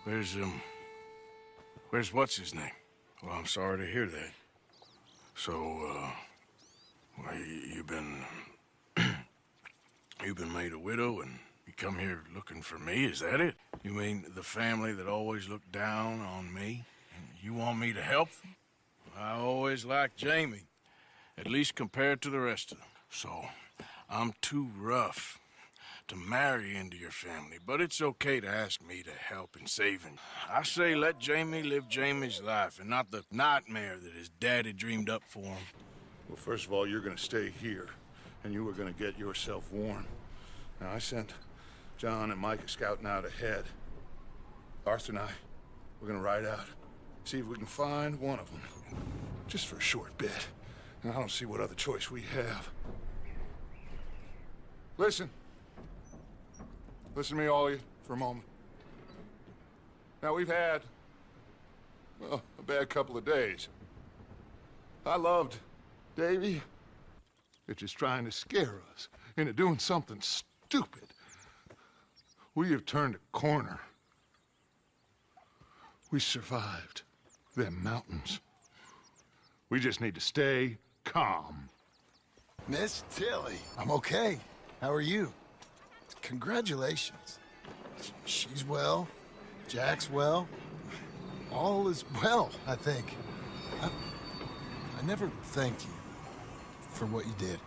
Where's what's his name? Well, I'm sorry to hear that. So, well, you've been made a widow and you come here looking for me, is that it? You mean the family that always looked down on me? And you want me to help them? I always liked Jamie, at least compared to the rest of them. So, I'm too rough to marry into your family, but it's okay to ask me to help in saving. I say let Jamie live Jamie's life and not the nightmare that his daddy dreamed up for him. Well, first of all, you're gonna stay here, and you are gonna get yourself warm. Now, I sent John and Micah scouting out ahead. Arthur and I, we're gonna ride out, see if we can find one of them, just for a short bit. And I don't see what other choice we have. Listen. Listen to me, all of you, for a moment. Now, we've had, well, a bad couple of days. I loved Davy. It's just trying to scare us into doing something stupid. We have turned a corner. We survived them mountains. We just need to stay calm. Miss Tilly, I'm okay. How are you? Congratulations. She's well. Jack's well. All is well, I think. I never thanked you for what you did.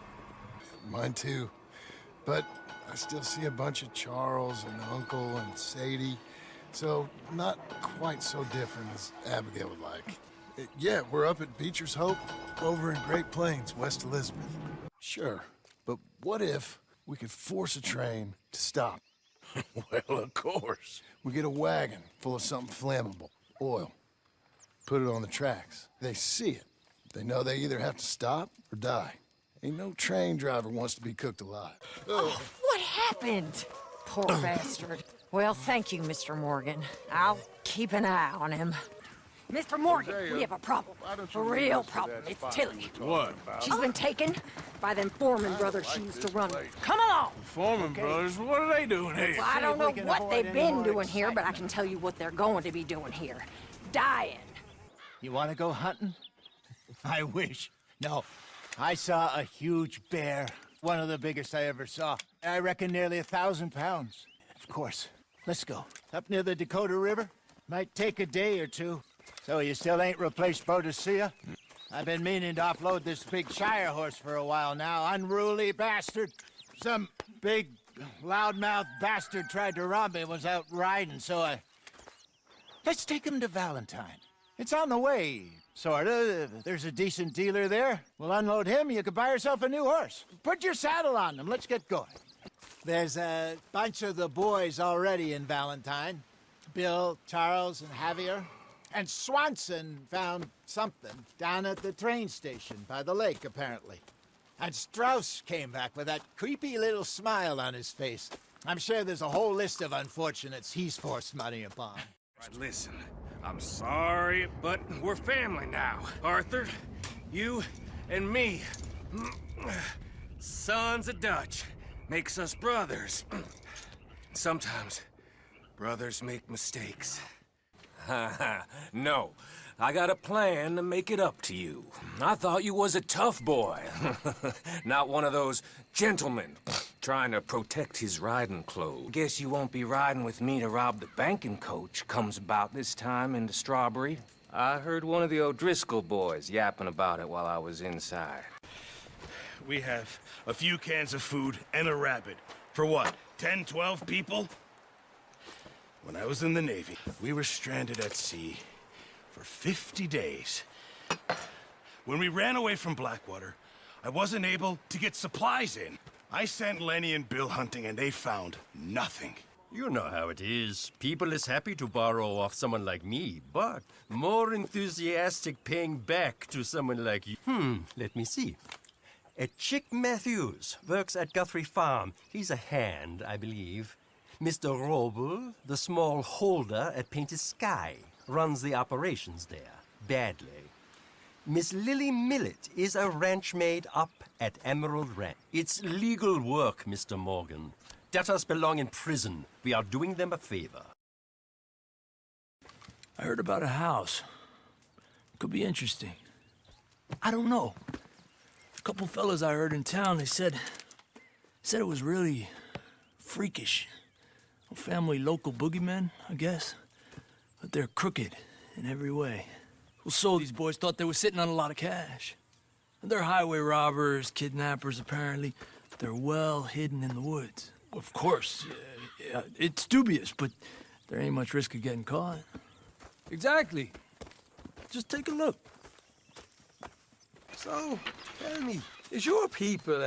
Mine too. But I still see a bunch of Charles and Uncle and Sadie, so not quite so different as Abigail would like. Yeah, we're up at Beecher's Hope, over in Great Plains, West Elizabeth. Sure, but what if we could force a train to stop? Well, of course. We get a wagon full of something flammable, oil. Put it on the tracks. They see it. They know they either have to stop or die. Ain't no train driver wants to be cooked alive. Oh, what happened? Poor bastard. Well, thank you, Mr. Morgan. I'll keep an eye on him. Mr. Morgan, we have a problem. A real problem. It's Tilly. What? She's been taken by them Foreman brothers she used to run with. Come along! Foreman brothers, what are they doing here? Well, I don't know what they've been doing here, but I can tell you what they're going to be doing here. Dying. You want to go hunting? I wish. No. I saw a huge bear. One of the biggest I ever saw. I reckon nearly 1,000 pounds. Of course. Let's go. Up near the Dakota River. Might take a day or two. So you still ain't replaced Boadicea? I've been meaning to offload this big Shire horse for a while now. Unruly bastard. Some big, loudmouth bastard tried to rob me and was out riding, so I... Let's take him to Valentine. It's on the way, sorta. There's a decent dealer there. We'll unload him, you can buy yourself a new horse. Put your saddle on him, let's get going. There's a bunch of the boys already in Valentine. Bill, Charles, and Javier. And Swanson found something down at the train station by the lake, apparently. And Strauss came back with that creepy little smile on his face. I'm sure there's a whole list of unfortunates he's forced money upon. Right, listen, I'm sorry, but we're family now. Arthur, you and me. Sons of Dutch makes us brothers. Sometimes brothers make mistakes. No, I got a plan to make it up to you. I thought you was a tough boy. Not one of those gentlemen trying to protect his riding clothes. Guess you won't be riding with me to rob the banking coach comes about this time in the Strawberry. I heard one of the O'Driscoll boys yapping about it while I was inside. We have a few cans of food and a rabbit. For what, 10, 12 people? When I was in the Navy, we were stranded at sea for 50 days. When we ran away from Blackwater, I wasn't able to get supplies in. I sent Lenny and Bill hunting and they found nothing. You know how it is. People is happy to borrow off someone like me, but more enthusiastic paying back to someone like you. Let me see. Chick Matthews works at Guthrie Farm. He's a hand, I believe. Mr. Roble, the small holder at Painted Sky, runs the operations there, badly. Miss Lily Millet is a ranch maid up at Emerald Ranch. It's legal work, Mr. Morgan. Debtors belong in prison. We are doing them a favor. I heard about a house. Could be interesting. I don't know. A couple fellas I heard in town, they said it was really freakish. A family local boogeymen, I guess. But they're crooked in every way. Well, so these boys thought they were sitting on a lot of cash. They're highway robbers, kidnappers, apparently. They're well hidden in the woods. Of course, it's dubious, but there ain't much risk of getting caught. Exactly. Just take a look. So, tell me, is your people,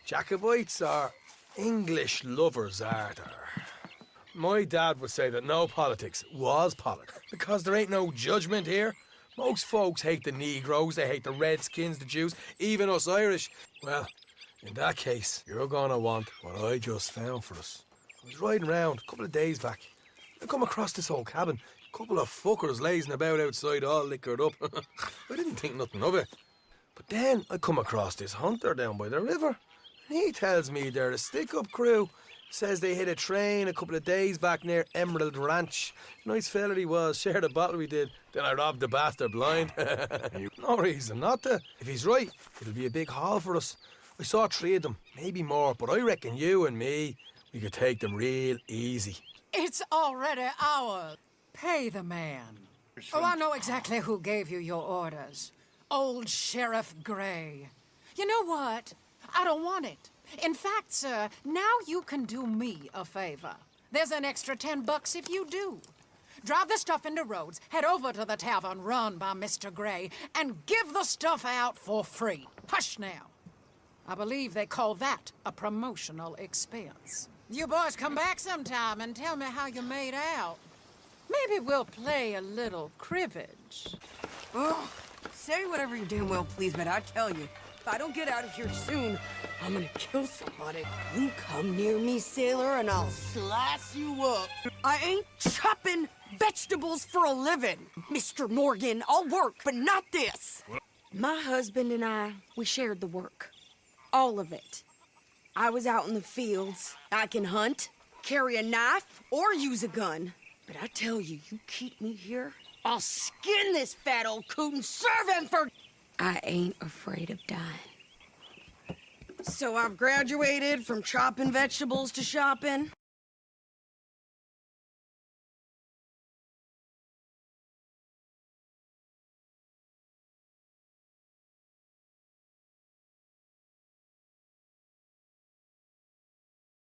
Jacobites or English lovers, are there? My dad would say that no politics was politics, because there ain't no judgment here. Most folks hate the Negroes, they hate the Redskins, the Jews, even us Irish. Well, in that case, you're gonna want what I just found for us. I was riding around a couple of days back. I come across this old cabin. A couple of fuckers lazing about outside all liquored up. I didn't think nothing of it. But then I come across this hunter down by the river. And he tells me they're a stick-up crew. Says they hit a train a couple of days back near Emerald Ranch. Nice fella he was, shared a bottle we did. Then I robbed the bastard blind. No reason not to. If he's right, it'll be a big haul for us. I saw 3 of them, maybe more, but I reckon you and me, we could take them real easy. It's already ours. Pay the man. Oh, I know exactly who gave you your orders. Old Sheriff Gray. You know what? I don't want it. In fact, sir, now you can do me a favor. There's an extra $10 if you do. Drive the stuff into Rhodes, head over to the tavern run by Mr. Gray, and give the stuff out for free. Hush now. I believe they call that a promotional expense. You boys come back sometime and tell me how you made out. Maybe we'll play a little cribbage. Oh, say whatever you damn well please, but I tell you, if I don't get out of here soon, I'm gonna kill somebody. You come near me, sailor, and I'll slice you up. I ain't chopping vegetables for a living. Mr. Morgan, I'll work, but not this. My husband and I, we shared the work. All of it. I was out in the fields. I can hunt, carry a knife, or use a gun. But I tell you, you keep me here, I'll skin this fat old coot and serve him for... I ain't afraid of dying. So I've graduated from chopping vegetables to shopping.